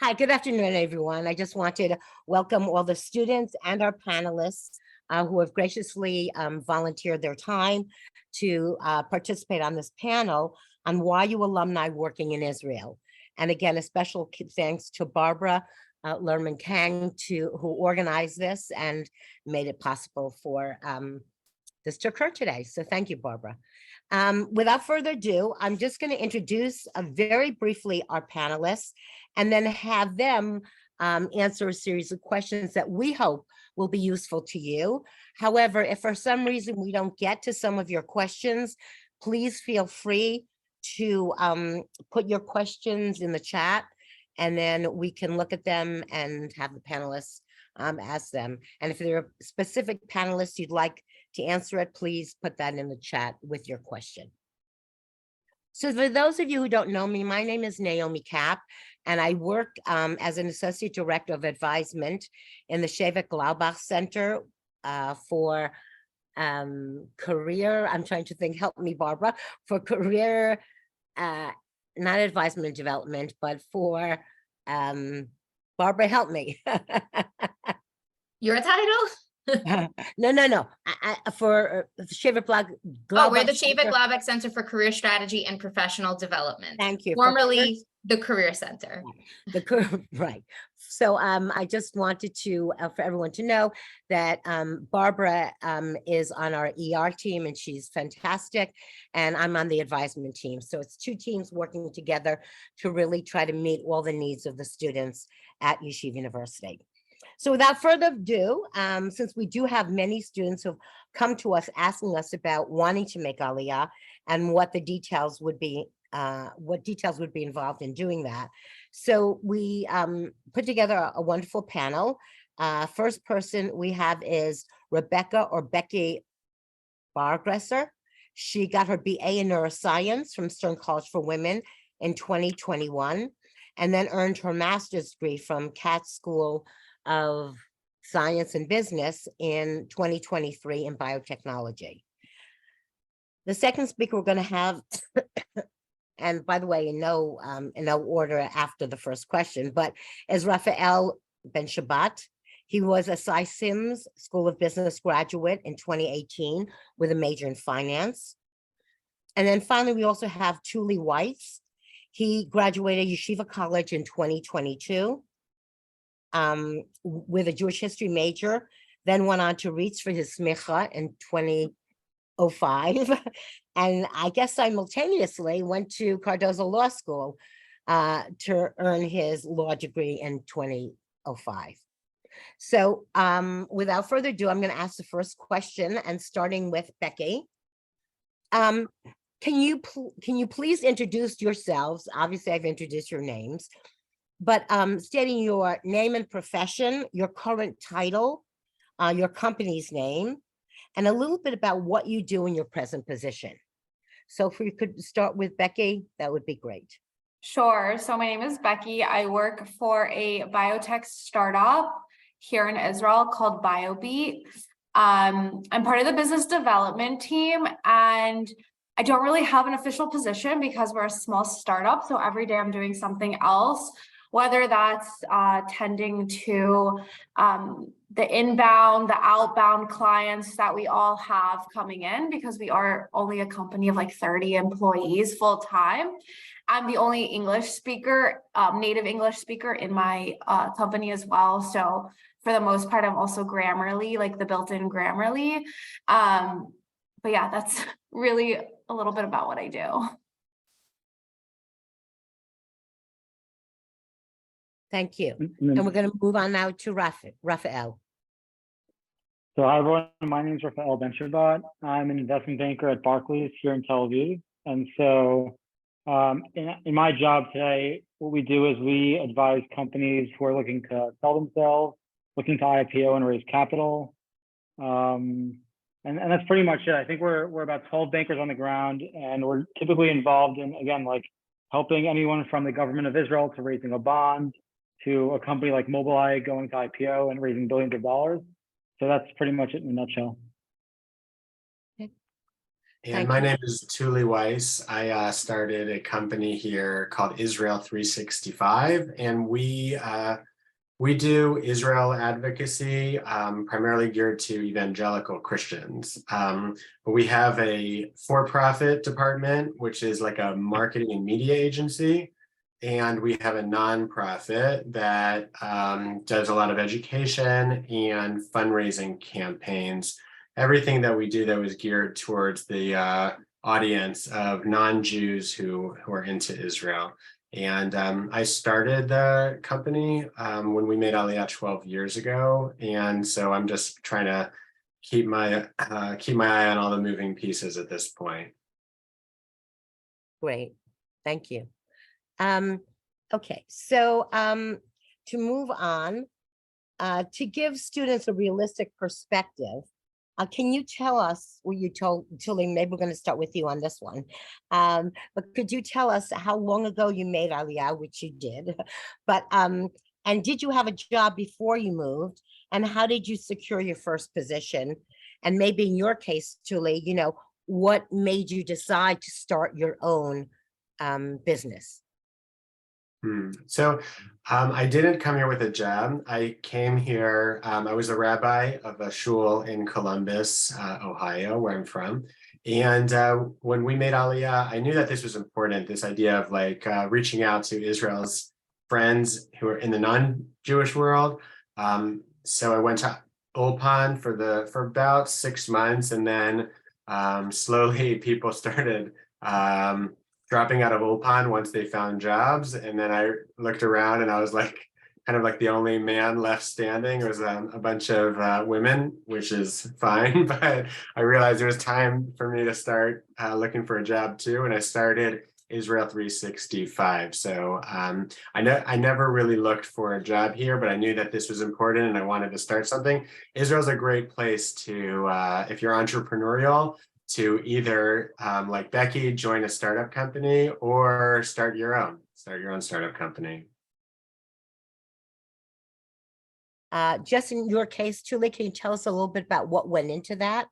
Hi, good afternoon, everyone. I just wanted to welcome all the students and our panelists who have graciously volunteered their time to participate on this panel on why you alumni working in Israel. And again, a special thanks to Barbara Lerman Kang who organized this and made it possible for this to occur today. So thank you, Barbara. Without further ado, I'm just going to introduce very briefly our panelists and then have them answer a series of questions that we hope will be useful to you. However, if for some reason we don't get to some of your questions, please feel free to put your questions in the chat, and then we can look at them and have the panelists ask them. And if there are specific panelists you'd like to answer it, please put that in the chat with your question. So for those of you who don't know me, my name is Naomi Kapp, and I work as an Associate Director of Advisement in the Shevet Glaubach Center for career, I'm trying to think, help me, Barbara, for career, not advisement and development, but for, Barbara, help me. Your title? No. For Shevet Glaubach. Oh, we're the Shevet Glaubach Center for Career Strategy and Professional Development. Thank you. Formerly the Career Center. Right. So I just wanted to, for everyone to know that Barbara is on our ER team and she's fantastic. And I'm on the advisement team. So it's two teams working together to really try to meet all the needs of the students at Yeshiva University. So without further ado, since we do have many students who've come to us asking us about wanting to make Aliyah and what the details would be, involved in doing that. So we put together a wonderful panel. First person we have is Rebecca or Becky Bargresser. She got her BA in neuroscience from Stern College for Women in 2021, and then earned her master's degree from Katz School of Science and Business in 2023 in biotechnology. The second speaker we're going to have, and by the way, in no order after the first question, but is Raphael Ben Shabbat. He was a Cy Sims School of Business graduate in 2018 with a major in finance. And then finally, we also have Tuli Weiss. He graduated Yeshiva College in 2022. With a Jewish history major, then went on to Reach for his smicha in 2005. And I guess simultaneously went to Cardozo Law School to earn his law degree in 2005. So without further ado, I'm going to ask the first question, and starting with Becky. Can you please introduce yourselves? Obviously, I've introduced your names, but stating your name and profession, your current title, your company's name, and a little bit about what you do in your present position. So if we could start with Becky, that would be great. Sure. So my name is Becky. I work for a biotech startup here in Israel called BioBeat. I'm part of the business development team, and I don't really have an official position because we're a small startup. So every day I'm doing something else, whether that's tending to the inbound, the outbound clients that we all have coming in, because we are only a company of like 30 employees full time. I'm the only English speaker, native English speaker in my company as well. So for the most part, I'm also Grammarly, like the built-in Grammarly. But yeah, that's really a little bit about what I do. Thank you. And we're going to move on now to Raphael. So hi everyone, my name is Raphael Ben Shabbat. I'm an investment banker at Barclays here in Tel Aviv. And so in my job today, what we do is we advise companies who are looking to sell themselves, looking to IPO and raise capital. And that's pretty much it. I think we're about 12 bankers on the ground, and we're typically involved in, again, like helping anyone from the government of Israel to raising a bond, to a company like Mobileye going to IPO and raising billions of dollars. So that's pretty much it in a nutshell. Okay. And Thank my you. name is Tuli Weiss. I started a company here called Israel 365, and we do Israel advocacy, primarily geared to evangelical Christians. But we have a for-profit department, which is like a marketing and media agency. And we have a nonprofit that does a lot of education and fundraising campaigns. Everything that we do that was geared towards the audience of non-Jews who are into Israel. And I started the company when we made Aliyah 12 years ago. And so I'm just trying to keep my eye on all the moving pieces at this point. Great, thank you. Okay, so to move on, to give students a realistic perspective, can you tell us what you told Tilly? Maybe we're going to start with you on this one. But could you tell us how long ago you made Aliyah, which you did, but and did you have a job before you moved? And how did you secure your first position? And maybe in your case, Tilly, you know, what made you decide to start your own business? So I didn't come here with a job. I came here, I was a rabbi of a shul in Columbus, Ohio, where I'm from. And when we made Aliyah, I knew that this was important, this idea of like reaching out to Israel's friends who are in the non-Jewish world. So I went to Ulpan for about 6 months, and then slowly people started dropping out of Ulpan once they found jobs. And then I looked around and I was like, kind of like the only man left standing. It was a bunch of women, which is fine. But I realized it was time for me to start looking for a job too. And I started Israel 365. So I never really looked for a job here, but I knew that this was important and I wanted to start something. Israel's a great place to, if you're entrepreneurial, to either like Becky, join a startup company or start your own startup company. Just in your case, Julie, can you tell us a little bit about what went into that?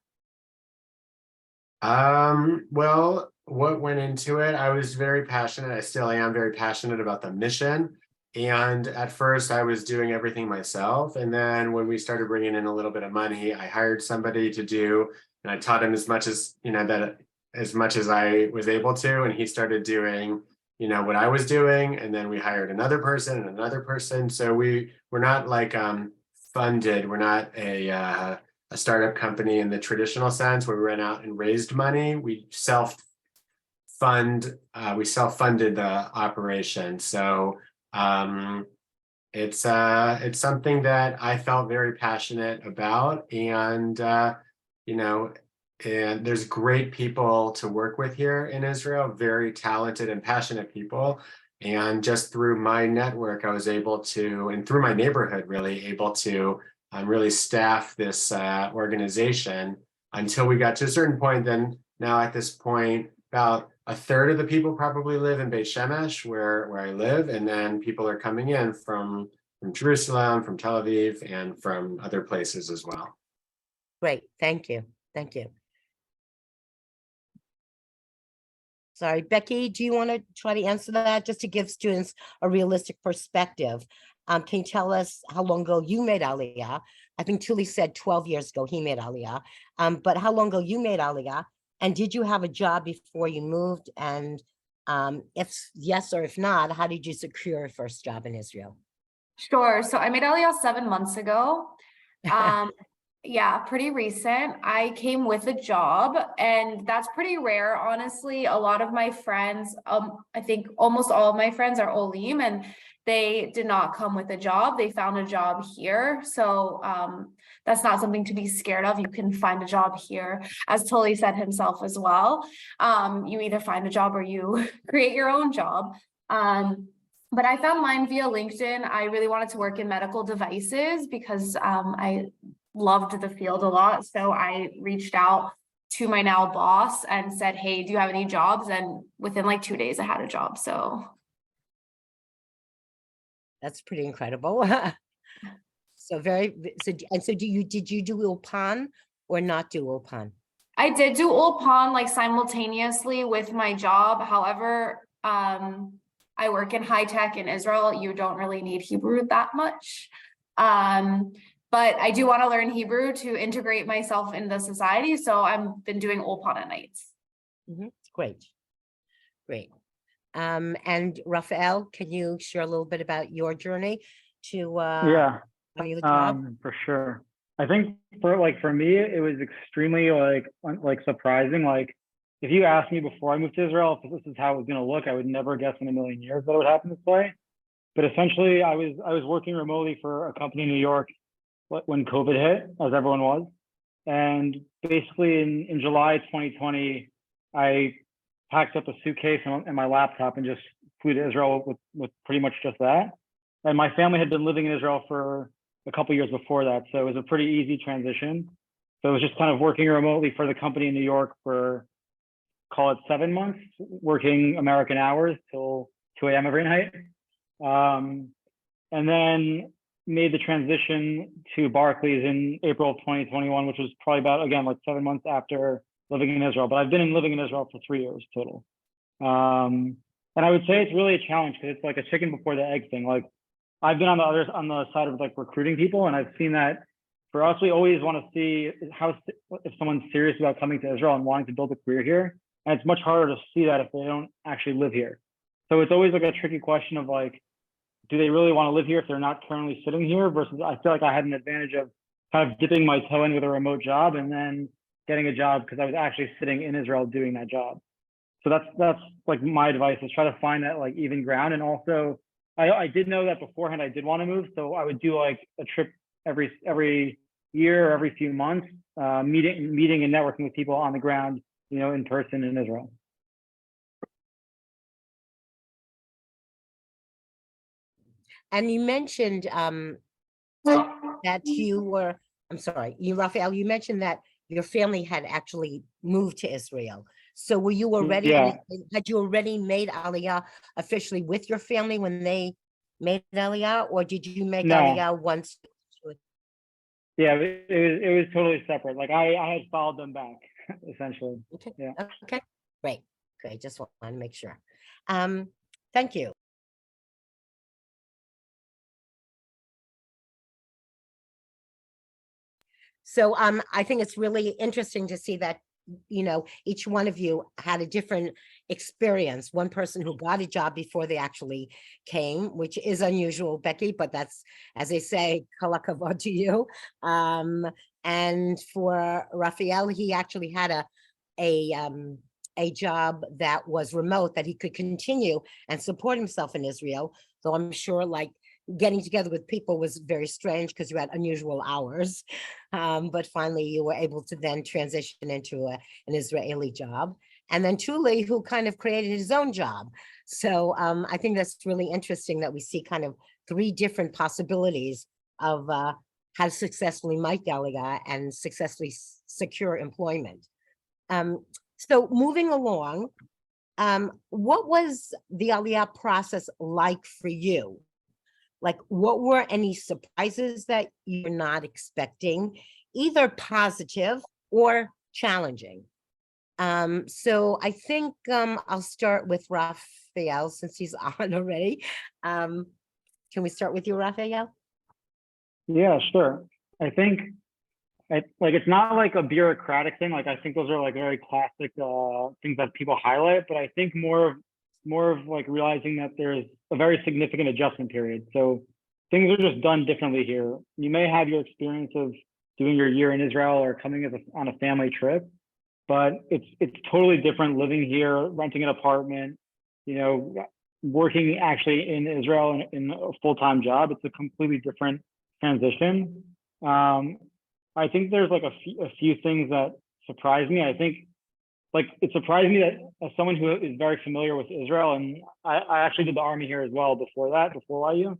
Well, what went into it? I was very passionate. I still am very passionate about the mission. And at first I was doing everything myself. And then when we started bringing in a little bit of money, I hired somebody to do, and I taught him as much as, as much as I was able to. And he started doing, what I was doing. And then we hired another person and another person. So we're not like funded. We're not a startup company in the traditional sense where we went out and raised money. We self-funded the operation. So it's something that I felt very passionate about, and and there's great people to work with here in Israel, very talented and passionate people. And just through my network, I was able to, and through my neighborhood, really able to really staff this organization until we got to a certain point. Then now at this point, about a third of the people probably live in Beit Shemesh, where I live, and then people are coming in from Jerusalem, from Tel Aviv, and from other places as well. Great, thank you, thank you. Sorry, Becky, do you want to try to answer that just to give students a realistic perspective? Can you tell us how long ago you made Aliyah? I think Tuli said 12 years ago he made Aliyah, but how long ago you made Aliyah? And did you have a job before you moved? And if yes or if not, how did you secure your first job in Israel? Sure. So I made Aliyah 7 months ago. Yeah, pretty recent. I came with a job, and that's pretty rare, honestly. A lot of my friends, I think almost all of my friends are Olim, and they did not come with a job. They found a job here. So that's not something to be scared of. You can find a job here, as Tully said himself as well. You either find a job or you create your own job. But I found mine via LinkedIn. I really wanted to work in medical devices because I loved the field a lot. So I reached out to my now boss and said, hey, do you have any jobs? And within like 2 days I had a job. So that's pretty incredible. So did you do Ulpan or not do Ulpan? I did do Ulpan like simultaneously with my job. However, I work in high tech in Israel. You don't really need Hebrew that much. But I do want to learn Hebrew to integrate myself in the society. So I've been doing Ulpan at nights. Great, great. And Raphael, can you share a little bit about your journey to Yeah, finding the job? for sure. I think for me, it was extremely like surprising. Like if you asked me before I moved to Israel if this is how it was gonna look, I would never guess in a million years that it would happen this way. But essentially, I was working remotely for a company in New York when COVID hit, as everyone was. And basically in July 2020, I packed up a suitcase and my laptop and just flew to Israel with pretty much just that. And my family had been living in Israel for a couple years before that, so it was a pretty easy transition. So it was just kind of working remotely for the company in New York for, call it 7 months, working American hours till 2 a.m. every night. And then made the transition to Barclays in April of 2021, which was probably about, again, like 7 months after living in Israel. But I've been living in Israel for 3 years total. And I would say it's really a challenge because it's like a chicken before the egg thing. Like I've been on the side of like recruiting people, and I've seen that for us, we always want to see if someone's serious about coming to Israel and wanting to build a career here. And it's much harder to see that if they don't actually live here. So it's always like a tricky question of like, do they really want to live here if they're not currently sitting here? Versus I feel like I had an advantage of kind of dipping my toe in with a remote job and then getting a job because I was actually sitting in Israel doing that job. So that's like my advice is try to find that like even ground. And also I did know that beforehand I did want to move. So I would do like a trip every year or every few months, meeting and networking with people on the ground, in person in Israel. And you mentioned that Raphael, you mentioned that your family had actually moved to Israel. So were you already, Yeah. had you already made Aliyah officially with your family when they made Aliyah, or did you make No. Aliyah once? Yeah, it was totally separate. Like I had followed them back essentially. Okay. Yeah. Okay. Great. Just want to make sure. Thank you. So I think it's really interesting to see that, each one of you had a different experience. One person who got a job before they actually came, which is unusual, Becky, but that's, as they say, kol hakavod to you. And for Raphael, he actually had a job that was remote that he could continue and support himself in Israel. Though I'm sure like getting together with people was very strange because you had unusual hours. But finally you were able to then transition into an Israeli job. And then Tuli, who kind of created his own job. So I think that's really interesting that we see kind of 3 different possibilities of how to successfully make Aliyah and successfully secure employment. So moving along, what was the Aliyah process like for you? Like, what were any surprises that you're not expecting, either positive or challenging? So I think I'll start with Raphael since he's on already. Can we start with you, Raphael? Yeah, sure. I think it's not like a bureaucratic thing. Like I think those are like very classic things that people highlight, but I think more of like realizing that there's a very significant adjustment period. So things are just done differently here. You may have your experience of doing your year in Israel or coming on a family trip, but it's totally different living here, renting an apartment, working actually in Israel in a full-time job. It's a completely different transition. I think there's like a few things that surprised me. I think like it surprised me that as someone who is very familiar with Israel, and I actually did the army here as well before YU,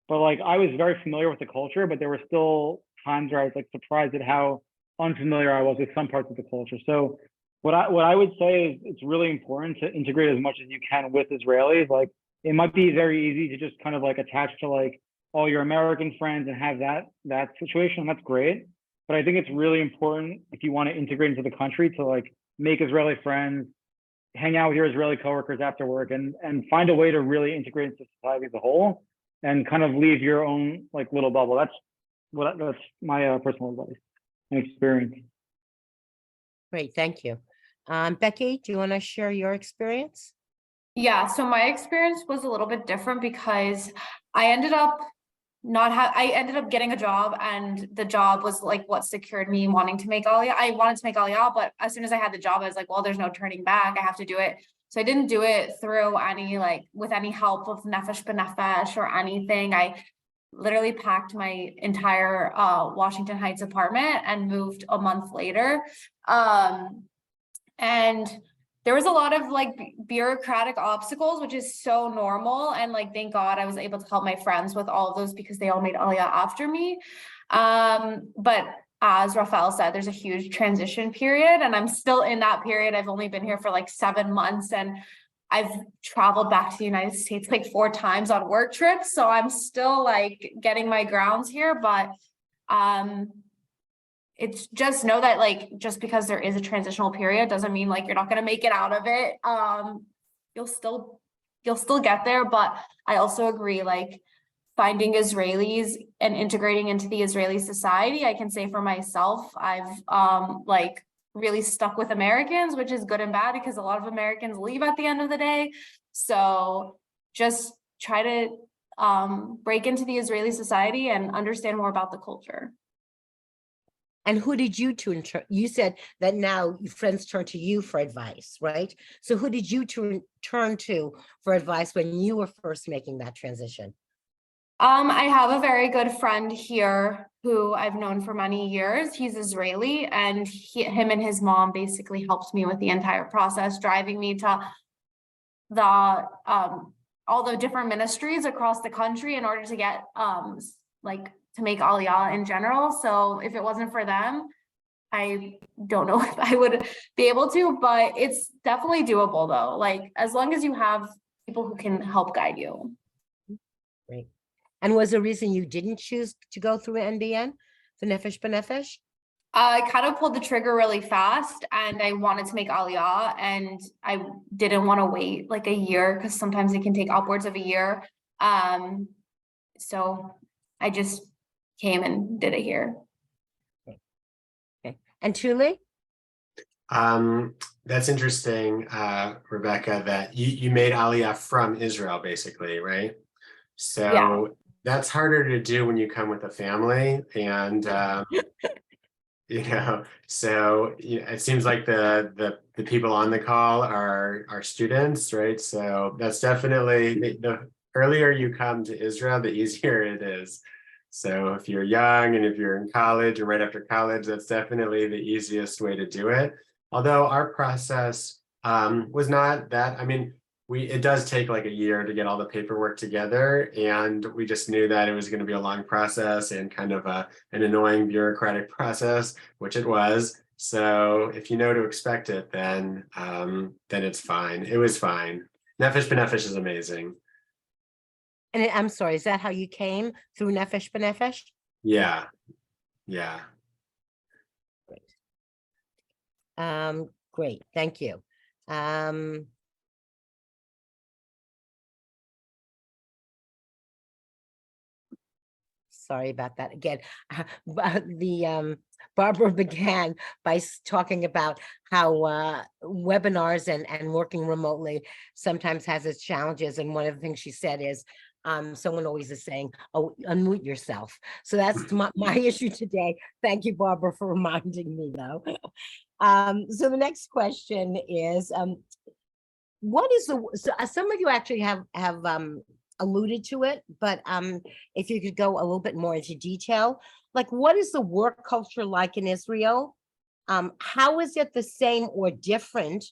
but like I was very familiar with the culture, but there were still times where I was like surprised at how unfamiliar I was with some parts of the culture. So what I would say is it's really important to integrate as much as you can with Israelis. Like it might be very easy to just kind of like attach to like all your American friends and have that situation. That's great. but I think it's really important if you want to integrate into the country to like make Israeli friends, hang out with your Israeli coworkers after work, and find a way to really integrate into society as a whole, and kind of leave your own like little bubble. That's my personal advice and experience. Great, thank you. Becky, do you want to share your experience? Yeah, so my experience was a little bit different because I ended up I ended up getting a job, and the job was like what secured me wanting to make Aliyah. I wanted to make Aliyah, but as soon as I had the job, I was like, well, there's no turning back. I have to do it. So I didn't do it through any with any help of Nefesh B'Nefesh or anything. I literally packed my entire Washington Heights apartment and moved a month later. And there was a lot of bureaucratic obstacles, which is so normal. And thank God I was able to help my friends with all of those because they all made Aliyah after me. But as Rafael said, there's a huge transition period, and I'm still in that period. I've only been here for 7 months, and I've traveled back to the United States 4 times on work trips. So I'm still getting my grounds here, but it's just know that just because there is a transitional period doesn't mean you're not going to make it out of it. You'll still get there. But I also agree, finding Israelis and integrating into the Israeli society, I can say for myself, I've really stuck with Americans, which is good and bad because a lot of Americans leave at the end of the day. So just try to break into the Israeli society and understand more about the culture. And who did you you said that now your friends turn to you for advice, right? So who did you turn to for advice when you were first making that transition? I have a very good friend here who I've known for many years. He's Israeli, and him and his mom basically helped me with the entire process, driving me to all the different ministries across the country in order to get to make Aliyah in general. So if it wasn't for them, I don't know if I would be able to, but it's definitely doable though. As long as you have people who can help guide you. Great. And was there a reason you didn't choose to go through NBN, the Nefesh B'Nefesh? I kind of pulled the trigger really fast, and I wanted to make Aliyah, and I didn't want to wait a year because sometimes it can take upwards of a year. So I just came and did it here. Okay. And Truly? That's interesting, Rebecca, that you made Aliyah from Israel, basically, right? So Yeah. That's harder to do when you come with a family, and so it seems like the people on the call are students, right? So that's definitely the earlier you come to Israel, the easier it is. So if you're young and if you're in college or right after college, that's definitely the easiest way to do it. Although our process was not that, it does take a year to get all the paperwork together, and we just knew that it was going to be a long process and kind of an annoying bureaucratic process, which it was. So if you know to expect it, then it's fine. It was fine. Nefesh B'Nefesh is amazing. And I'm sorry, is that how you came through Nefesh B'Nefesh? Yeah. Great. Great, thank you. Sorry about that again. Barbara began by talking about how webinars and working remotely sometimes has its challenges. And one of the things she said is, someone always is saying, oh, unmute yourself. So that's my issue today. Thank you, Barbara, for reminding me though. So the next question is, what is some of you actually have alluded to it, but if you could go a little bit more into detail, what is the work culture like in Israel? How is it the same or different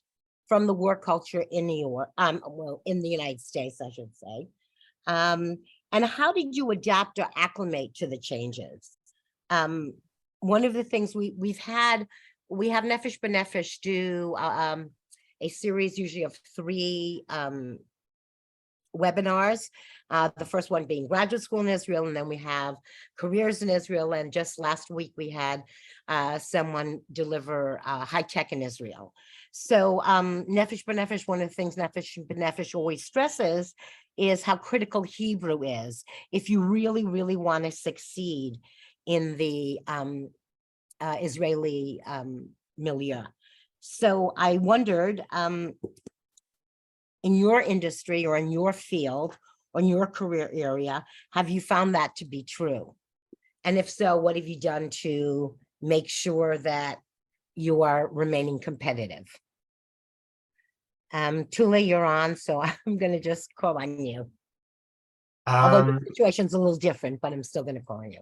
from the work culture in New York? In the United States, I should say. And how did you adapt or acclimate to the changes? One of the things we have Nefesh B'Nefesh do a series usually of 3 webinars. The first one being graduate school in Israel, and then we have careers in Israel. And just last week we had someone deliver high tech in Israel. So Nefesh B'Nefesh, one of the things Nefesh B'Nefesh always stresses is how critical Hebrew is if you really, really want to succeed in the Israeli milieu. So I wondered, in your industry or in your field or in your career area, have you found that to be true? And if so, what have you done to make sure that you are remaining competitive? Tule, you're on, so I'm going to just call on you. Although the situation's a little different, but I'm still going to call on you.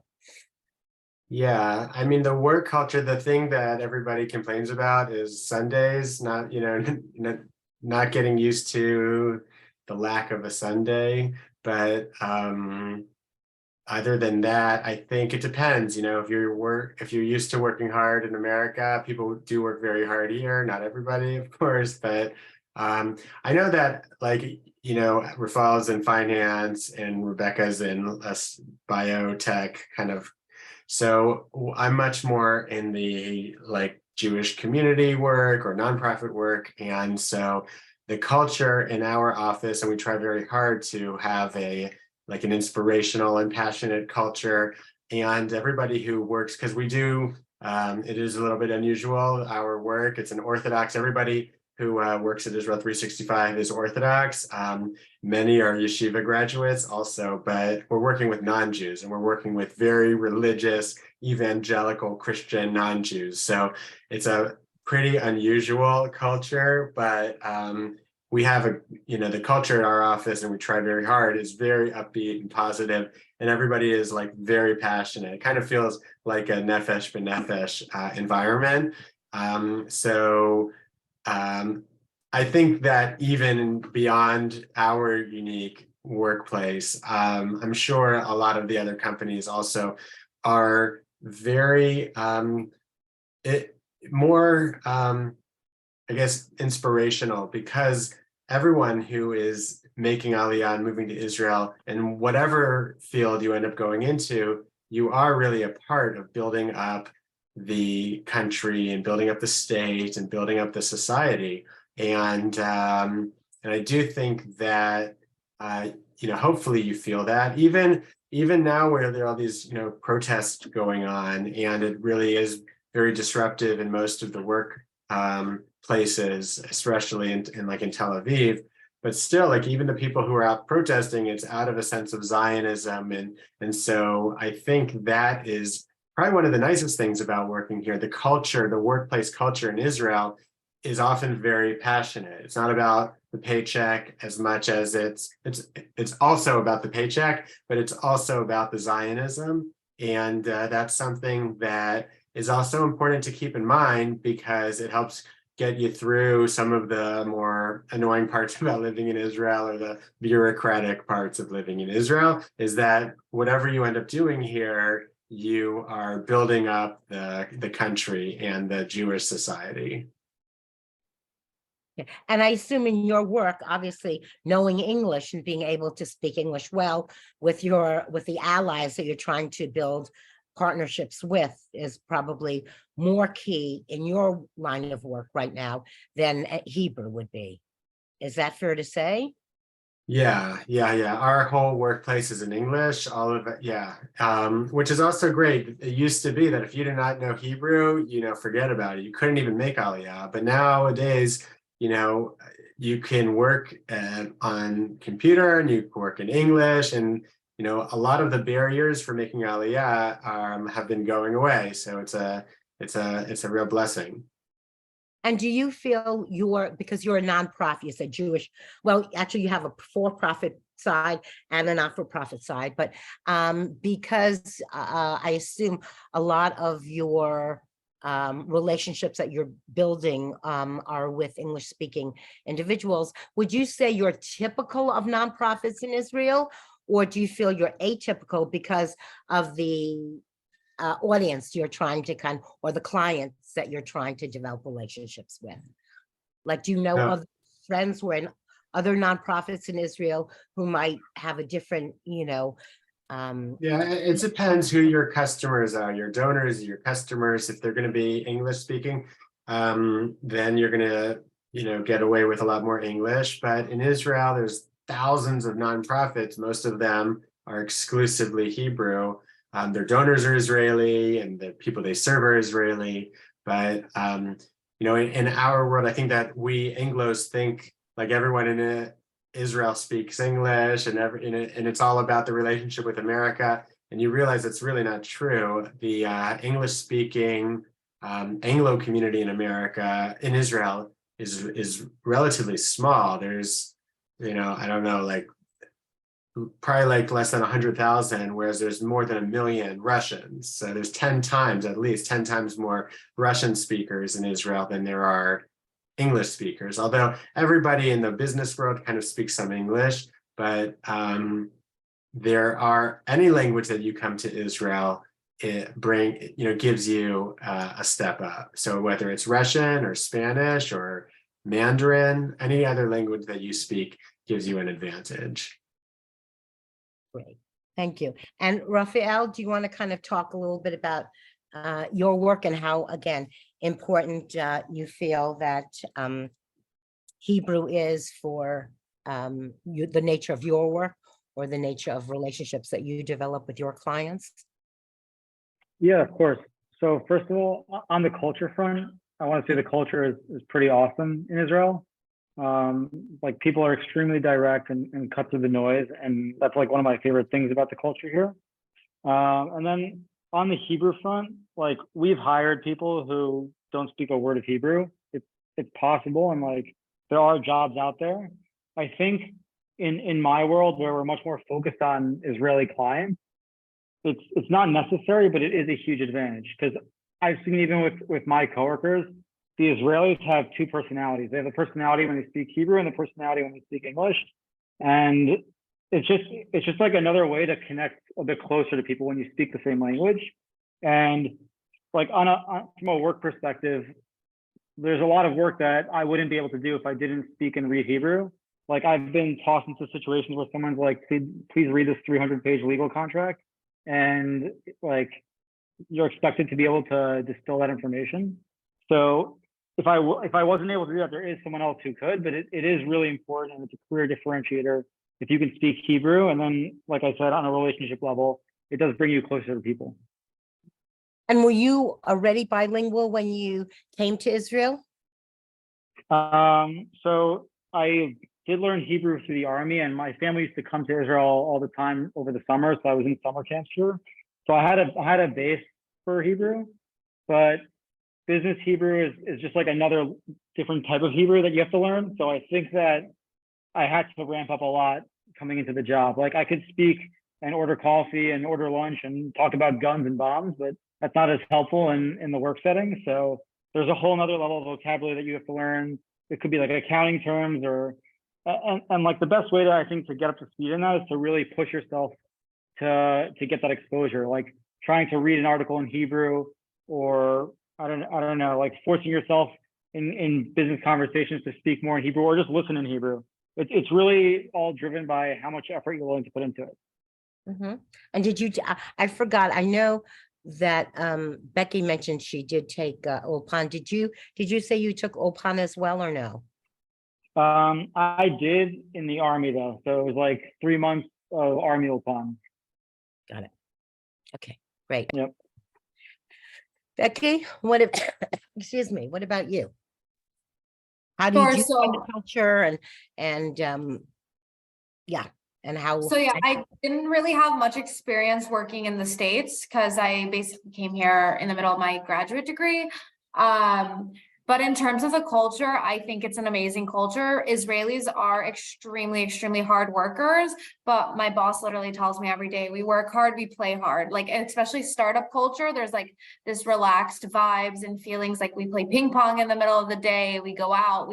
Yeah, I mean, the work culture, the thing that everybody complains about is Sundays, not, not getting used to the lack of a Sunday. But other than that, I think it depends, if you're used to working hard in America, people do work very hard here, not everybody, of course, but I know that, like, Rafal's in finance and Rebecca's in biotech kind of. So I'm much more in the like Jewish community work or nonprofit work. And so the culture in our office, and we try very hard to have an inspirational and passionate culture. And everybody who works, because we do, it is a little bit unusual, our work, it's an Orthodox, everybody who works at Israel 365 is Orthodox. Many are yeshiva graduates also, but we're working with non-Jews and we're working with very religious, evangelical Christian non-Jews. So it's a pretty unusual culture, but we have the culture in our office, and we try very hard, is very upbeat and positive, and everybody is like very passionate. It kind of feels like a Nefesh B'Nefesh environment. I think that even beyond our unique workplace, I'm sure a lot of the other companies also are very more, I guess, inspirational, because everyone who is making Aliyah and moving to Israel, and whatever field you end up going into, you are really a part of building up the country and building up the state and building up the society. And I do think that hopefully you feel that even now, where there are all these protests going on, and it really is very disruptive in most of the work places, especially in Tel Aviv. But still, like, even the people who are out protesting, it's out of a sense of Zionism, and so I think that is probably one of the nicest things about working here. The culture, the workplace culture in Israel, is often very passionate. It's not about the paycheck as much as it's also about the paycheck, but it's also about the Zionism, and that's something that is also important to keep in mind, because it helps get you through some of the more annoying parts about living in Israel, or the bureaucratic parts of living in Israel, is that whatever you end up doing here, you are building up the country and the Jewish society. Yeah. And I assume in your work, obviously knowing English and being able to speak English well with the allies that you're trying to build partnerships with is probably more key in your line of work right now than Hebrew would be. Is that fair to say? Yeah. Our whole workplace is in English, all of it. Yeah. Which is also great. It used to be that if you did not know Hebrew, forget about it. You couldn't even make Aliyah. But nowadays, you can work on computer, and you can work in English, and a lot of the barriers for making Aliyah have been going away. So it's a real blessing. And do you feel because you're a nonprofit, you said Jewish, well, actually you have a for-profit side and a not-for-profit side, but because I assume a lot of your relationships that you're building are with English-speaking individuals, would you say you're typical of nonprofits in Israel, or do you feel you're atypical because of the audience you're trying to or the clients that you're trying to develop relationships with? Like, do you know No. other friends who are in other nonprofits in Israel who might have a different, Yeah, it depends who your customers are, your donors, your customers. If they're going to be English speaking, then you're going to, get away with a lot more English. But in Israel, there's thousands of nonprofits. Most of them are exclusively Hebrew. Their donors are Israeli and the people they serve are Israeli. But, in our world, I think that we Anglos think like everyone in Israel speaks English and it's all about the relationship with America. And you realize it's really not true. The English speaking Anglo community in America, in Israel, is relatively small. There's, I don't know, like probably like less than 100,000, whereas there's more than 1 million Russians. So there's at least 10 times more Russian speakers in Israel than there are English speakers, although everybody in the business world kind of speaks some English, but there are any language that you come to Israel, gives you a step up. So whether it's Russian or Spanish or Mandarin, any other language that you speak gives you an advantage. Great, thank you. And Raphael, do you want to kind of talk a little bit about your work and how, again, important you feel that Hebrew is for the nature of your work or the nature of relationships that you develop with your clients? Yeah, of course. So first of all, on the culture front, I want to say the culture is pretty awesome in Israel. Like people are extremely direct and cut through the noise. And that's like one of my favorite things about the culture here. And then on the Hebrew front, like we've hired people who don't speak a word of Hebrew. It's possible. And like, there are jobs out there. I think in my world where we're much more focused on Israeli clients, it's not necessary, but it is a huge advantage because I've seen even with my coworkers, the Israelis have two personalities. They have a personality when they speak Hebrew and a personality when they speak English. And it's just like another way to connect a bit closer to people when you speak the same language. And like from a work perspective, there's a lot of work that I wouldn't be able to do if I didn't speak and read Hebrew. Like I've been tossed into situations where someone's like, please read this 300-page legal contract. And like, you're expected to be able to distill that information. So if I wasn't able to do that, there is someone else who could, but it is really important and it's a career differentiator if you can speak Hebrew. And then, like I said, on a relationship level, it does bring you closer to people. And were you already bilingual when you came to Israel? So I did learn Hebrew through the army, and my family used to come to Israel all the time over the summer. So I was in summer camps here. So I had a base for Hebrew, but business Hebrew is just like another different type of Hebrew that you have to learn. So I think that I had to ramp up a lot coming into the job. Like I could speak and order coffee and order lunch and talk about guns and bombs, but that's not as helpful in the work setting. So there's a whole nother level of vocabulary that you have to learn. It could be like accounting terms and like the best way I think to get up to speed in that is to really push yourself to get that exposure, like trying to read an article in Hebrew, or I don't know, like forcing yourself in business conversations to speak more in Hebrew or just listen in Hebrew. It's really all driven by how much effort you're willing to put into it. Mm-hmm. And did you, I forgot, I know that Becky mentioned she did take Ulpan. Did you say you took Ulpan as well or no? I did in the army though. So it was like 3 months of army Ulpan. Got it. Okay, great. Yep. Becky, excuse me, what about you? How do Sure, you so- find the culture and yeah, and how? So yeah, I didn't really have much experience working in the States because I basically came here in the middle of my graduate degree. But in terms of the culture, I think it's an amazing culture. Israelis are extremely, extremely hard workers, but my boss literally tells me every day, we work hard, we play hard. Like, especially startup culture, there's like this relaxed vibes and feelings, like we play ping pong in the middle of the day, we go out,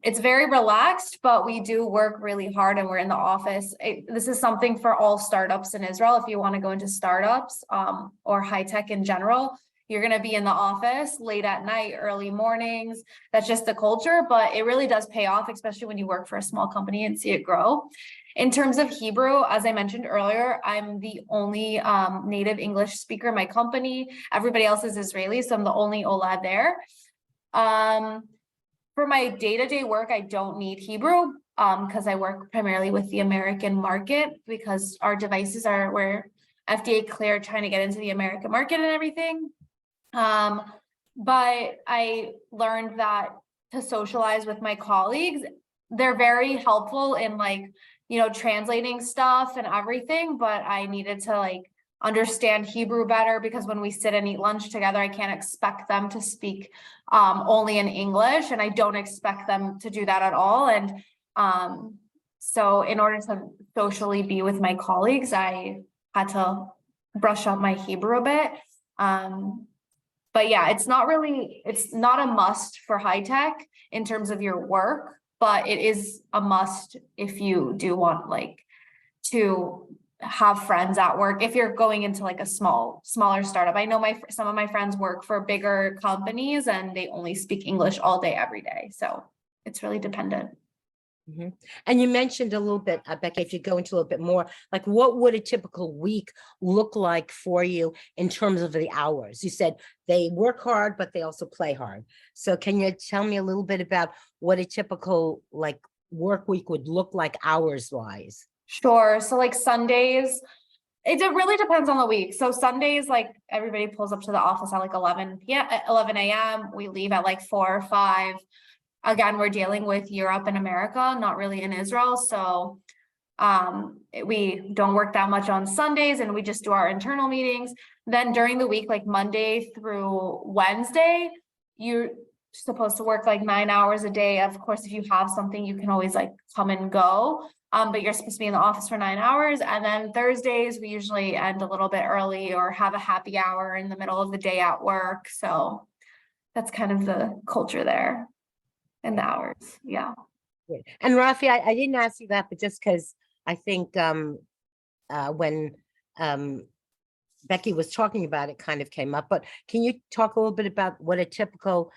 it's very relaxed, but we do work really hard and we're in the office. This is something for all startups in Israel. If you want to go into startups or high tech in general, you're going to be in the office late at night, early mornings. That's just the culture, but it really does pay off, especially when you work for a small company and see it grow. In terms of Hebrew, as I mentioned earlier, I'm the only native English speaker in my company. Everybody else is Israeli, so I'm the only Ola there. For my day-to-day work, I don't need Hebrew because I work primarily with the American market because our devices we're FDA cleared trying to get into the American market and everything. But I learned that to socialize with my colleagues, they're very helpful in translating stuff and everything, but I needed to understand Hebrew better because when we sit and eat lunch together, I can't expect them to speak only in English, and I don't expect them to do that at all. And so in order to socially be with my colleagues, I had to brush up my Hebrew a bit. But yeah, it's not a must for high tech in terms of your work, but it is a must if you do want to have friends at work. If you're going into a smaller startup, I know some of my friends work for bigger companies and they only speak English all day, every day. So it's really dependent. Mhm. And you mentioned a little bit, Becky, if you go into a little bit more, what would a typical week look like for you in terms of the hours? You said they work hard, but they also play hard. So can you tell me a little bit about what a typical work week would look like hours wise? Sure. So Sundays, it really depends on the week. So Sundays, everybody pulls up to the office at 11 a.m. We leave at 4 or 5. Again, we're dealing with Europe and America, not really in Israel. So we don't work that much on Sundays and we just do our internal meetings. Then during the week, Monday through Wednesday, you're supposed to work 9 hours a day. Of course, if you have something, you can always come and go. But you're supposed to be in the office for 9 hours. And then Thursdays, we usually end a little bit early or have a happy hour in the middle of the day at work. So that's kind of the culture there. And the hours, yeah. And Rafi, I didn't ask you that, but just because I think when Becky was talking about it, kind of came up. But can you talk a little bit about what a typical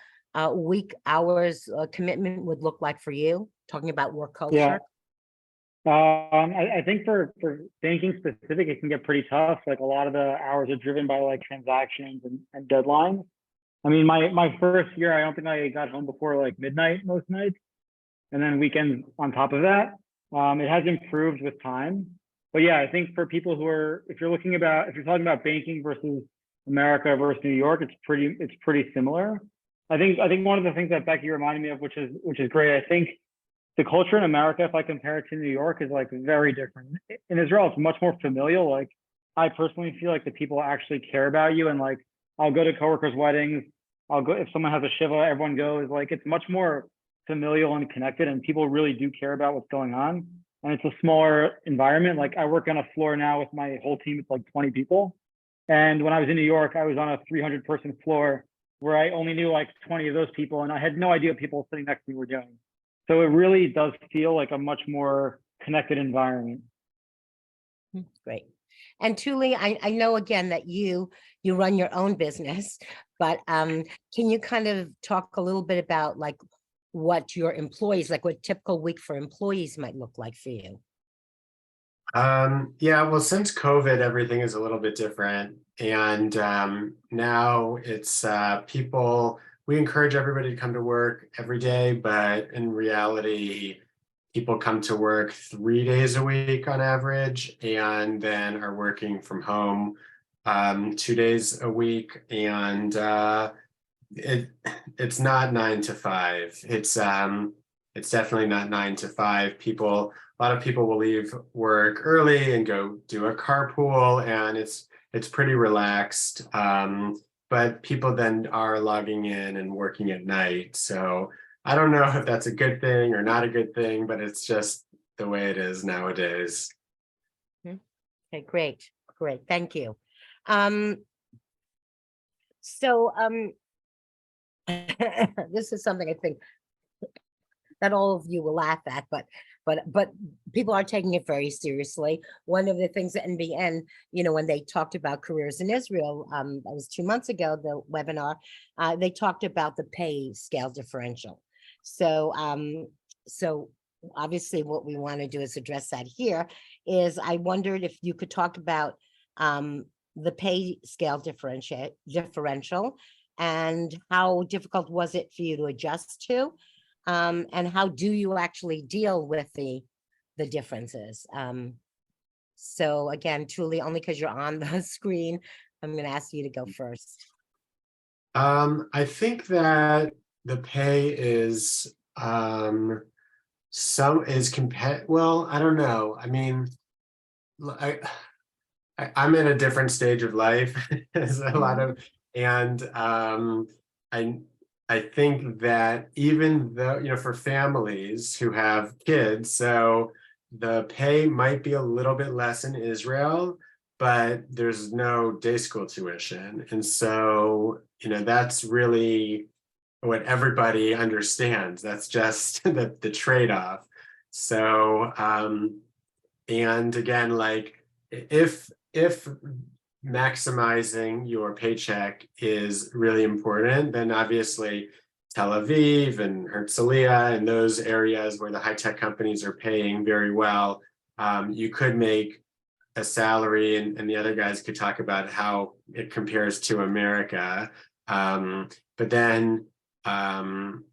week hours commitment would look like for you? Talking about work culture. Yeah. I think for banking specific, it can get pretty tough. A lot of the hours are driven by transactions and deadlines. I mean, my first year, I don't think I got home before midnight most nights, and then weekends on top of that. It has improved with time, but yeah, I think for people if you're talking about banking versus America versus New York, it's pretty similar. I think one of the things that Becky reminded me of, which is great. I think the culture in America, if I compare it to New York, is very different. In Israel, it's much more familial. I personally feel the people actually care about you, and I'll go to coworkers' weddings. I'll go if someone has a shiva, everyone goes. It's much more familial and connected, and people really do care about what's going on. And it's a smaller environment. I work on a floor now with my whole team. It's 20 people. And when I was in New York, I was on a 300-person floor where I only knew 20 of those people, and I had no idea what people sitting next to me were doing. So it really does feel like a much more connected environment. Great. And Tuli, I know again that you run your own business, but can you kind of talk a little bit about what your employees, what typical week for employees might look like for you? Yeah, well, since COVID, everything is a little bit different. And now it's we encourage everybody to come to work every day, but in reality, people come to work 3 days a week on average, and then are working from home 2 days a week. And it's not 9 to 5. It's definitely not 9 to 5. A lot of people will leave work early and go do a carpool, and it's pretty relaxed. But people then are logging in and working at night. So I don't know if that's a good thing or not a good thing, but it's just the way it is nowadays. Okay, great. Thank you. This is something I think that all of you will laugh at, but people are taking it very seriously. One of the things that NBN, when they talked about careers in Israel, that was 2 months ago, the webinar, they talked about the pay scale differential. So obviously what we want to do is address that here. Is I wondered if you could talk about the pay scale differential and how difficult was it for you to adjust to, and how do you actually deal with the differences? So again, Truly, only because you're on the screen, I'm going to ask you to go first. I think that the pay is well, I don't know. I mean, I'm in a different stage of life as a lot of, and I think that even though, for families who have kids, so the pay might be a little bit less in Israel, but there's no day school tuition. And so, that's really what everybody understands. That's just the trade-off. So, and again, like if maximizing your paycheck is really important, then obviously Tel Aviv and Herzliya and those areas where the high-tech companies are paying very well, you could make a salary, and the other guys could talk about how it compares to America. But then, in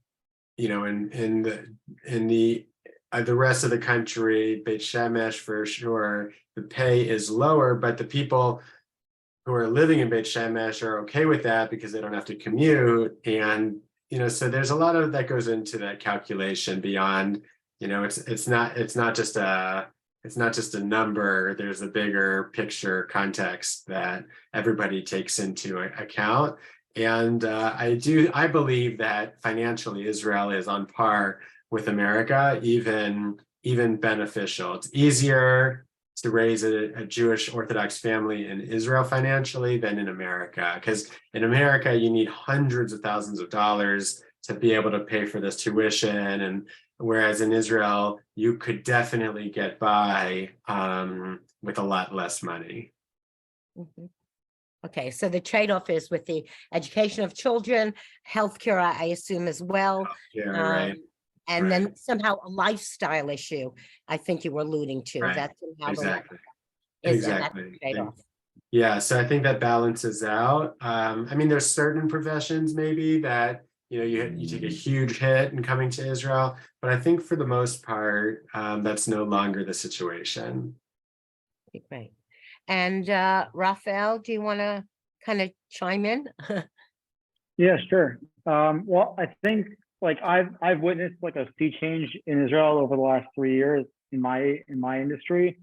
the rest of the country, Beit Shemesh for sure, the pay is lower, but the people who are living in Beit Shemesh are okay with that because they don't have to commute. And, so there's a lot of that goes into that calculation beyond, it's not just a number. There's a bigger picture context that everybody takes into account. And I believe that financially Israel is on par with America, even beneficial. It's easier to raise a Jewish Orthodox family in Israel financially than in America, because in America you need hundreds of thousands of dollars to be able to pay for this tuition, and whereas in Israel you could definitely get by with a lot less money. Mm-hmm. Okay, so the trade-off is with the education of children, healthcare, I assume as well. Yeah, right. And right. then somehow a lifestyle issue, I think you were alluding to. Right. That's somehow Exactly. exactly. Trade-off. Yeah, so I think that balances out. I mean, there's certain professions maybe that you take a huge hit in coming to Israel, but I think for the most part, that's no longer the situation. Okay, great. And Raphael, do you want to kind of chime in? Yeah, sure. Well, I think I've witnessed like a sea change in Israel over the last 3 years in my industry.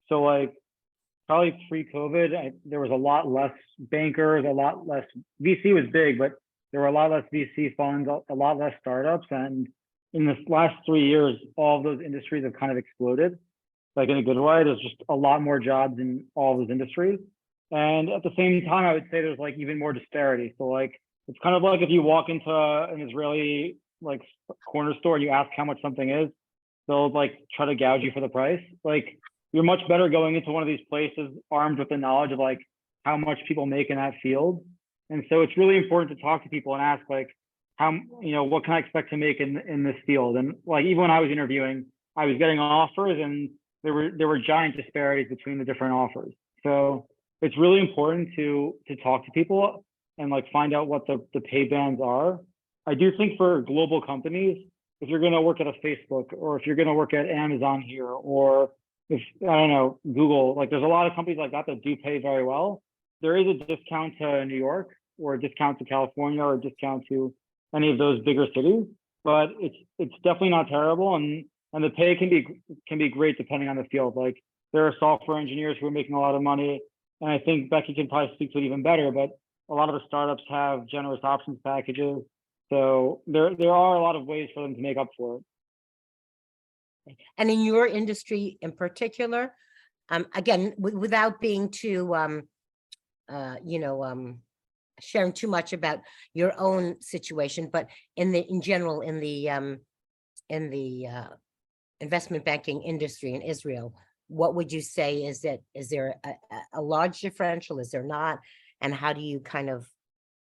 So like probably pre-COVID, there was a lot less bankers, a lot less VC was big, but there were a lot less VC funds, a lot less startups. And in this last 3 years, all of those industries have kind of exploded, like in a good way. There's just a lot more jobs in all those industries. And at the same time, I would say there's like even more disparity. So like, it's kind of like if you walk into an Israeli like corner store and you ask how much something is, they'll like try to gouge you for the price. Like you're much better going into one of these places armed with the knowledge of like how much people make in that field. And so it's really important to talk to people and ask like, what can I expect to make in this field? And like, even when I was interviewing, I was getting offers and there were giant disparities between the different offers. So it's really important to talk to people and like find out what the pay bands are. I do think for global companies, if you're going to work at a Facebook or if you're going to work at Amazon here, or if, I don't know, Google, like there's a lot of companies like that do pay very well. There is a discount to New York or a discount to California or a discount to any of those bigger cities, but it's definitely not terrible. And the pay can be great depending on the field. Like there are software engineers who are making a lot of money. And I think Becky can probably speak to it even better, but a lot of the startups have generous options packages. So there are a lot of ways for them to make up for it. And in your industry in particular, again, without being too, sharing too much about your own situation, but in general, in the investment banking industry in Israel, what would you say is that, is there a large differential? Is there not? And how do you kind of,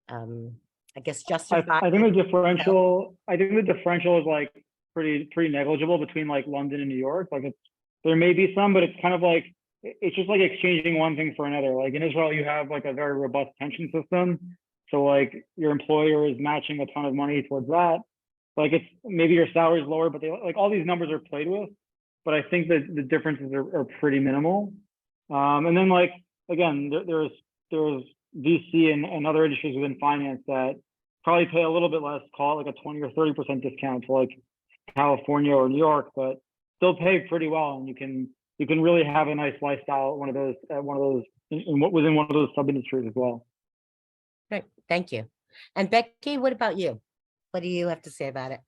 I guess, justify? I think the differential, is like pretty negligible between like London and New York. Like there may be some, but it's kind of like, it's just like exchanging one thing for another. Like in Israel, you have like a very robust pension system. So like your employer is matching a ton of money towards that. Like it's maybe your salary is lower, but they like all these numbers are played with. But I think that the differences are pretty minimal. And then like, again, there's VC and other industries within finance that probably pay a little bit less, call it like a 20 or 30% discount to like California or New York, but still pay pretty well. And you can really have a nice lifestyle at within one of those sub industries as well. Great, thank you. And Becky, what about you? What do you have to say about it?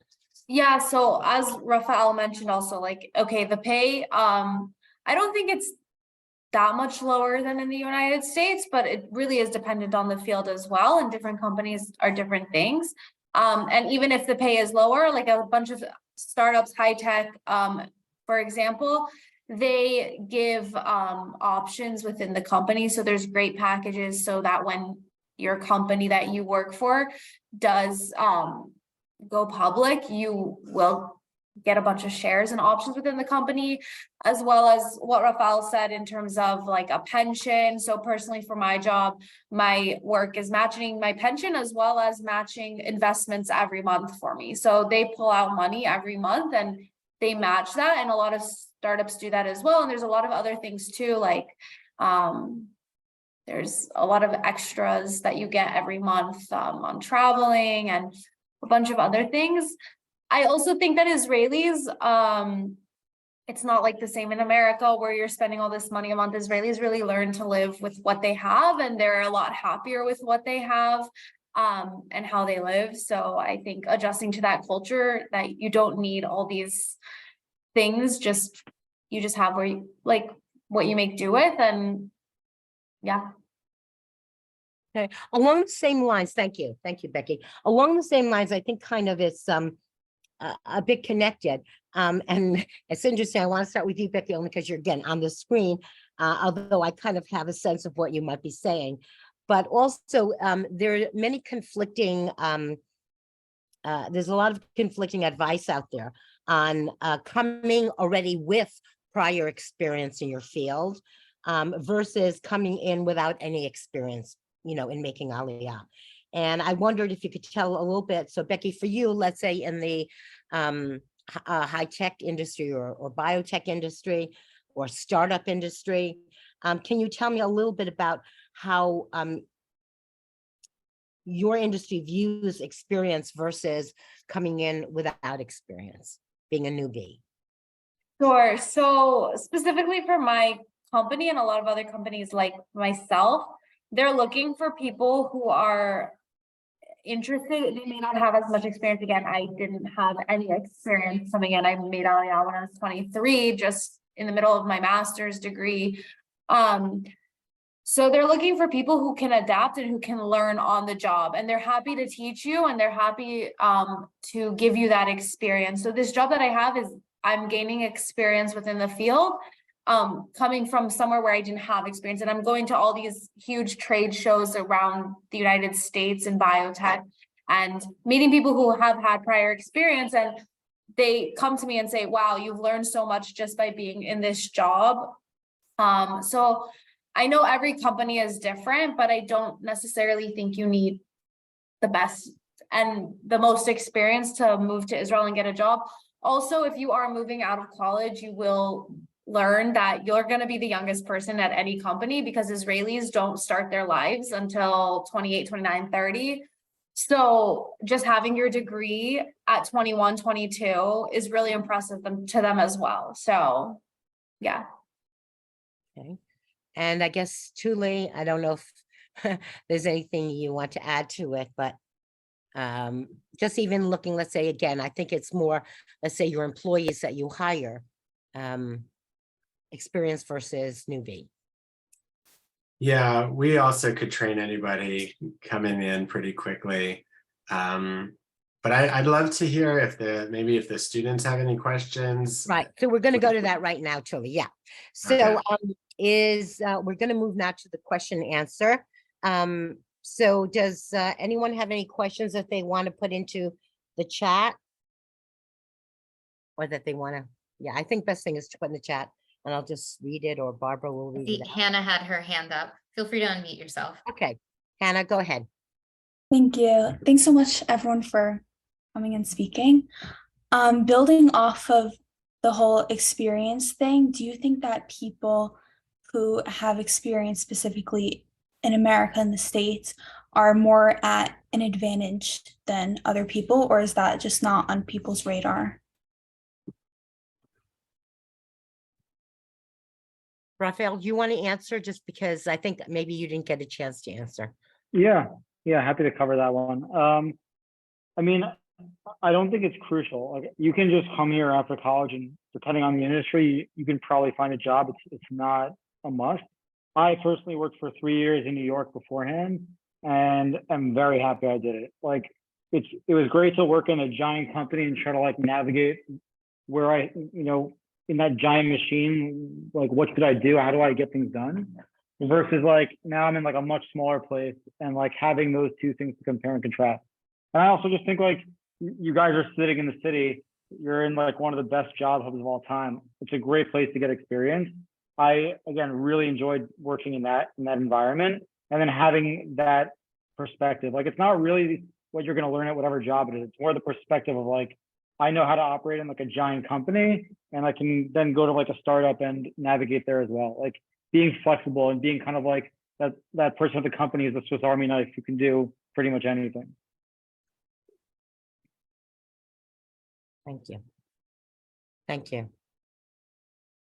Yeah, so as Rafael mentioned also, like, okay, the pay, I don't think it's that much lower than in the United States, but it really is dependent on the field as well, and different companies are different things. And even if the pay is lower, like a bunch of startups, high tech, for example, they give options within the company. So there's great packages so that when your company that you work for does go public, you will get a bunch of shares and options within the company, as well as what Rafael said in terms of like a pension. So personally for my job, my work is matching my pension as well as matching investments every month for me. So they pull out money every month and they match that. And a lot of startups do that as well. And there's a lot of other things too, like there's a lot of extras that you get every month on traveling and a bunch of other things. I also think that Israelis, it's not like the same in America where you're spending all this money a month. Israelis really learn to live with what they have, and they're a lot happier with what they have and how they live. So I think adjusting to that culture, that you don't need all these things, you just have where you like what you make do with, and yeah. Okay, along the same lines, thank you, Becky. Along the same lines, I think kind of it's a bit connected. And it's interesting. I want to start with you, Becky, only because you're again on the screen, although I kind of have a sense of what you might be saying. But also, there are many conflicting, there's a lot of conflicting advice out there on coming already with prior experience in your field versus coming in without any experience, in making Aliyah. And I wondered if you could tell a little bit. So Becky, for you, let's say in the high tech industry or biotech industry or startup industry, can you tell me a little bit about how your industry views experience versus coming in without experience, being a newbie? Sure. So specifically for my company and a lot of other companies like myself, they're looking for people who are interested. They may not have as much experience. Again, I didn't have any experience coming in. I made Aliyah when I was 23, just in the middle of my master's degree. So they're looking for people who can adapt and who can learn on the job, and they're happy to teach you, and they're happy to give you that experience. So this job that I have is I'm gaining experience within the field, coming from somewhere where I didn't have experience. And I'm going to all these huge trade shows around the United States in biotech and meeting people who have had prior experience. And they come to me and say, wow, you've learned so much just by being in this job. So I know every company is different, but I don't necessarily think you need the best and the most experience to move to Israel and get a job. Also, if you are moving out of college, you will learn that you're going to be the youngest person at any company, because Israelis don't start their lives until 28, 29, 30. So just having your degree at 21, 22 is really impressive to them as well. So, yeah. Okay. And I guess, Tuli, I don't know if there's anything you want to add to it, but just even looking, let's say, again, I think it's more, let's say your employees that you hire, experience versus newbie. Yeah, we also could train anybody coming in pretty quickly. but I'd love to hear if maybe if the students have any questions. Right. So we're going to go to that right now, Tilly. Yeah. So we're going to move now to the question and answer. So does anyone have any questions that they want to put into the chat? Or that they want to, yeah, I think best thing is to put in the chat and I'll just read it, or Barbara will read it out. Hannah had her hand up. Feel free to unmute yourself. Okay, Hannah, go ahead. Thank you. Thanks so much, everyone, for coming and speaking. Building off of the whole experience thing, do you think that people who have experience specifically in America and the States are more at an advantage than other people, or is that just not on people's radar? Raphael, do you want to answer, just because I think maybe you didn't get a chance to answer? Yeah, happy to cover that one. I mean, I don't think it's crucial. Like, you can just come here after college, and depending on the industry, you can probably find a job. It's not a must. I personally worked for 3 years in New York beforehand, and I'm very happy I did it. Like, it was great to work in a giant company and try to like navigate where I, in that giant machine, like, what should I do? How do I get things done? Versus like now I'm in like a much smaller place, and like having those two things to compare and contrast. And I also just think like you guys are sitting in the city, you're in like one of the best job hubs of all time. It's a great place to get experience. I, again, really enjoyed working in that environment, and then having that perspective. Like, it's not really what you're going to learn at whatever job it is. It's more the perspective of like, I know how to operate in like a giant company, and I can then go to like a startup and navigate there as well. Like, being flexible and being kind of like that person at the company is a Swiss Army knife who can do pretty much anything. Thank you. Thank you.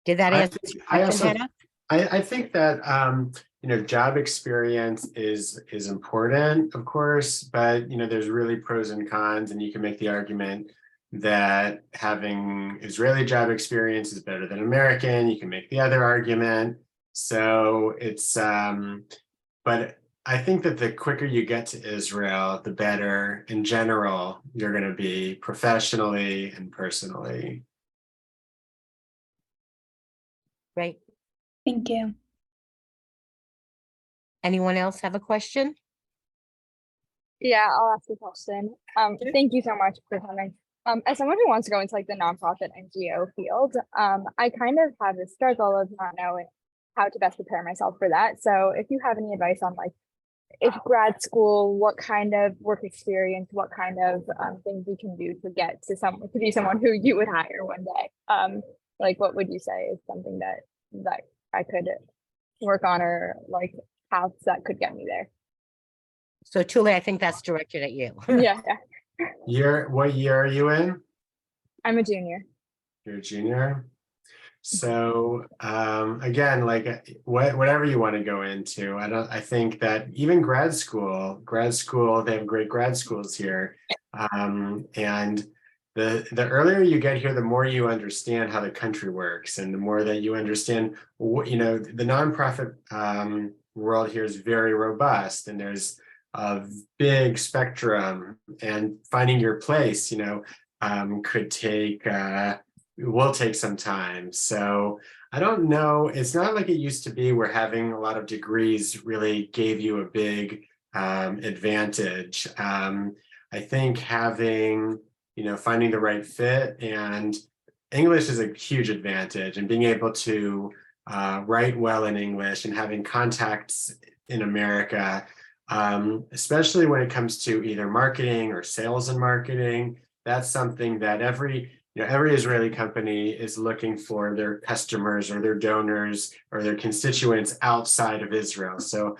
Did that answer your question, Hannah? I think that job experience is important, of course, but there's really pros and cons, and you can make the argument that having Israeli job experience is better than American. You can make the other argument. So it's but I think that the quicker you get to Israel, the better in general you're going to be professionally and personally. Great. Thank you. Anyone else have a question? Yeah, I'll ask a question. Thank you so much for coming. As someone who wants to go into like the nonprofit NGO field, I kind of have this struggle of not knowing how to best prepare myself for that. So if you have any advice on like, if grad school, what kind of work experience, what kind of things we can do to get to be someone who you would hire one day, like what would you say is something that I could work on, or like paths that could get me there? So Tuli, I think that's directed at you. Yeah. What year are you in? I'm a junior. You're a junior. So again, like whatever you want to go into, I think that even grad school, they have great grad schools here. And the earlier you get here, the more you understand how the country works, and the more that you understand what, the nonprofit world here is very robust, and there's a big spectrum, and finding your place, will take some time. So I don't know. It's not like it used to be where having a lot of degrees really gave you a big advantage. I think having, finding the right fit, and English is a huge advantage, and being able to write well in English and having contacts in America, especially when it comes to either marketing or sales and marketing. That's something that every Israeli company is looking for their customers or their donors or their constituents outside of Israel. So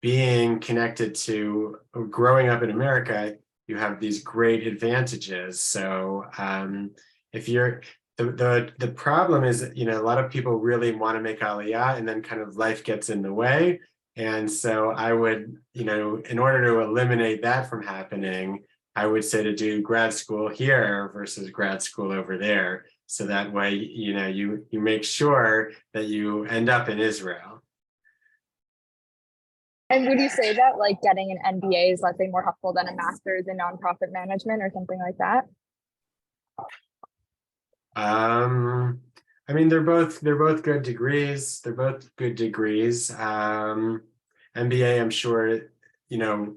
being connected to growing up in America, you have these great advantages. So if you're the problem is, a lot of people really want to make Aliyah, and then kind of life gets in the way. And so I would, in order to eliminate that from happening, I would say to do grad school here versus grad school over there. So that way, you make sure that you end up in Israel. And would you say that like getting an MBA is, let's say, more helpful than a master's in nonprofit management or something like that? I mean, they're both good degrees. They're both good degrees. MBA, I'm sure, you know,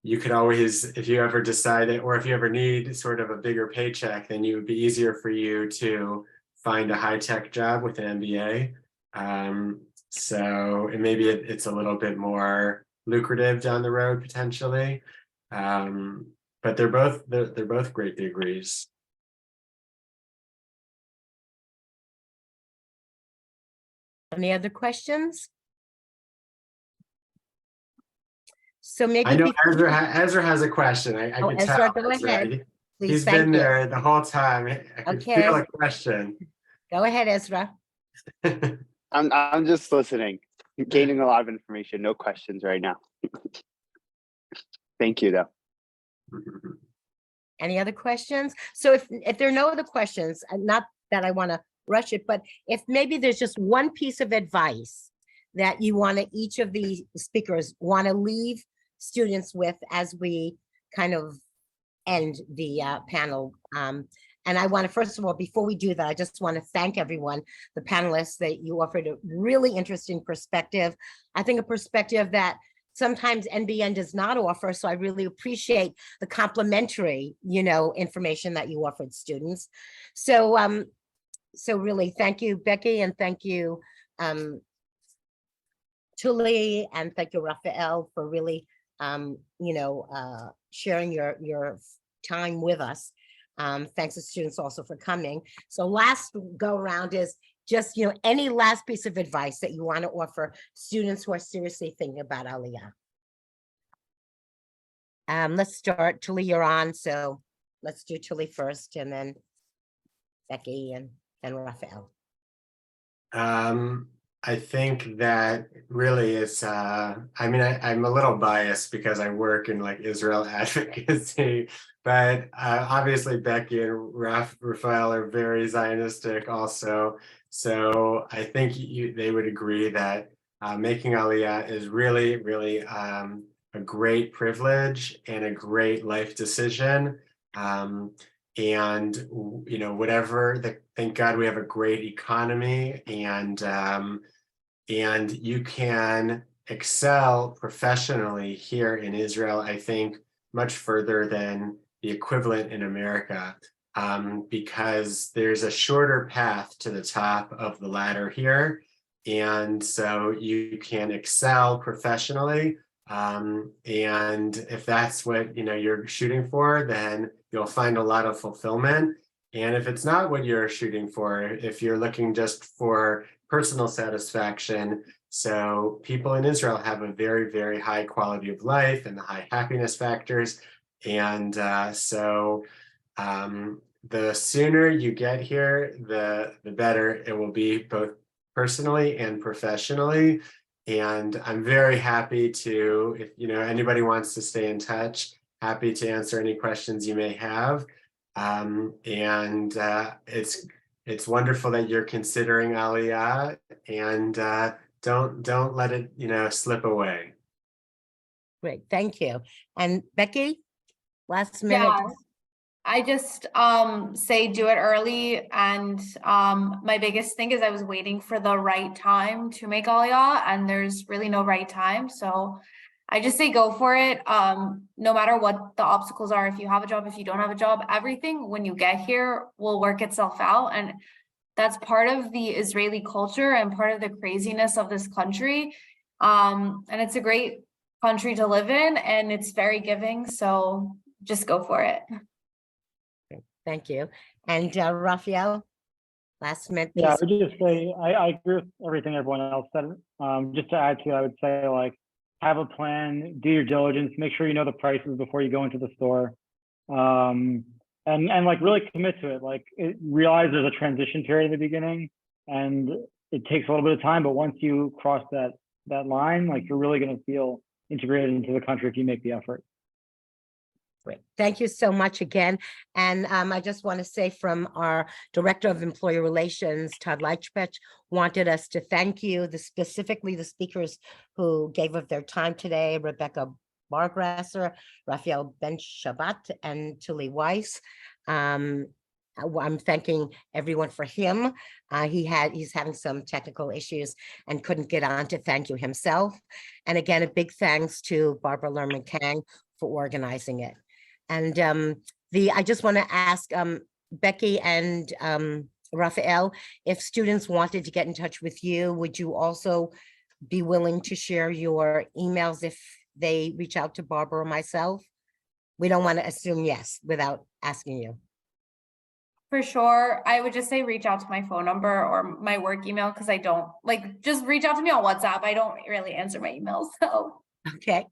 you could always, if you ever decide it, or if you ever need sort of a bigger paycheck, then it would be easier for you to find a high-tech job with an MBA. So and maybe it's a little bit more lucrative down the road potentially. But they're both great degrees. Any other questions? So maybe. I know before- Ezra has a question. I Oh, could Ezra, tell. go Ezra. ahead. Please, He's thank been you. there the whole time. I could Okay. feel a question. Go ahead, Ezra. I'm just listening, gaining a lot of information. No questions right now. Thank you, though. Any other questions? So if there are no other questions, and not that I want to rush it, but if maybe there's just one piece of advice that you want to, each of the speakers want to leave students with as we kind of end the panel. And I want to, first of all, before we do that, I just want to thank everyone, the panelists, that you offered a really interesting perspective. I think a perspective that sometimes NBN does not offer. So I really appreciate the complimentary, information that you offered students. So, so really thank you, Becky, and thank you, Tuli, and thank you, Raphael, for really, sharing your time with us. Thanks to students also for coming. So last go around is just, any last piece of advice that you want to offer students who are seriously thinking about Aliyah. Let's start, Tuli, you're on. So let's do Tuli first, and then Becky and Raphael. I think that really is, I'm a little biased because I work in like Israel advocacy, but obviously Becky and Raphael are very Zionistic also. So I think they would agree that making Aliyah is really, really a great privilege and a great life decision. And whatever, thank God we have a great economy, and you can excel professionally here in Israel, I think, much further than the equivalent in America, because there's a shorter path to the top of the ladder here. And so you can excel professionally. And if that's what you're shooting for, then you'll find a lot of fulfillment. And if it's not what you're shooting for, if you're looking just for personal satisfaction, so people in Israel have a very, very high quality of life and the high happiness factors. And so the sooner you get here, the better it will be, both personally and professionally. And I'm very happy to, if anybody wants to stay in touch, happy to answer any questions you may have. It's wonderful that you're considering Aliyah, and don't let it slip away. Great, thank you. And Becky, last minute. Yeah, I just say do it early, and my biggest thing is I was waiting for the right time to make Aliyah, and there's really no right time. So I just say go for it. No matter what the obstacles are, if you have a job, if you don't have a job, everything when you get here will work itself out. And that's part of the Israeli culture and part of the craziness of this country. And it's a great country to live in, and it's very giving. So just go for it. Thank you. And Raphael, last minute. Yeah, I would just say I agree with everything everyone else said. Just to add to it, I would say, like, have a plan, do your diligence, make sure you know the prices before you go into the store, and like really commit to it. Like, realize there's a transition period at the beginning, and it takes a little bit of time. But once you cross that line, like, you're really going to feel integrated into the country if you make the effort. Great. Thank you so much again. And I just want to say from our Director of Employer Relations, Todd Leichpech, wanted us to thank you, specifically the speakers who gave of their time today, Rebecca Bargrasser, Raphael Ben Shabbat, and Tilly Weiss. I'm thanking everyone for him. He's having some technical issues and couldn't get on to thank you himself. And again, a big thanks to Barbara Lerman Kang for organizing it. And I just want to ask Becky and Raphael, if students wanted to get in touch with you, would you also be willing to share your emails if they reach out to Barbara or myself? We don't want to assume yes without asking you. For sure. I would just say reach out to my phone number or my work email because I don't just reach out to me on WhatsApp. I don't really answer my emails. So Okay.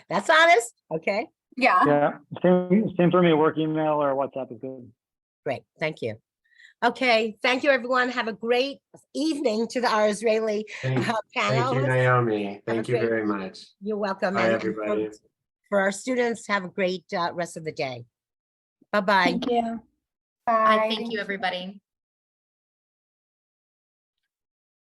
That's honest. Okay. yeah. Yeah, same for me, work email or WhatsApp is good. Great. Thank you. Okay. Thank you, everyone. Have a great evening to our Israeli Thank panel. you, Naomi. Have Thank a you great- very much. You're welcome. Bye, And everybody. for our students, have a great rest of the day. Bye-bye. Thank you. Bye. Thank you, everybody.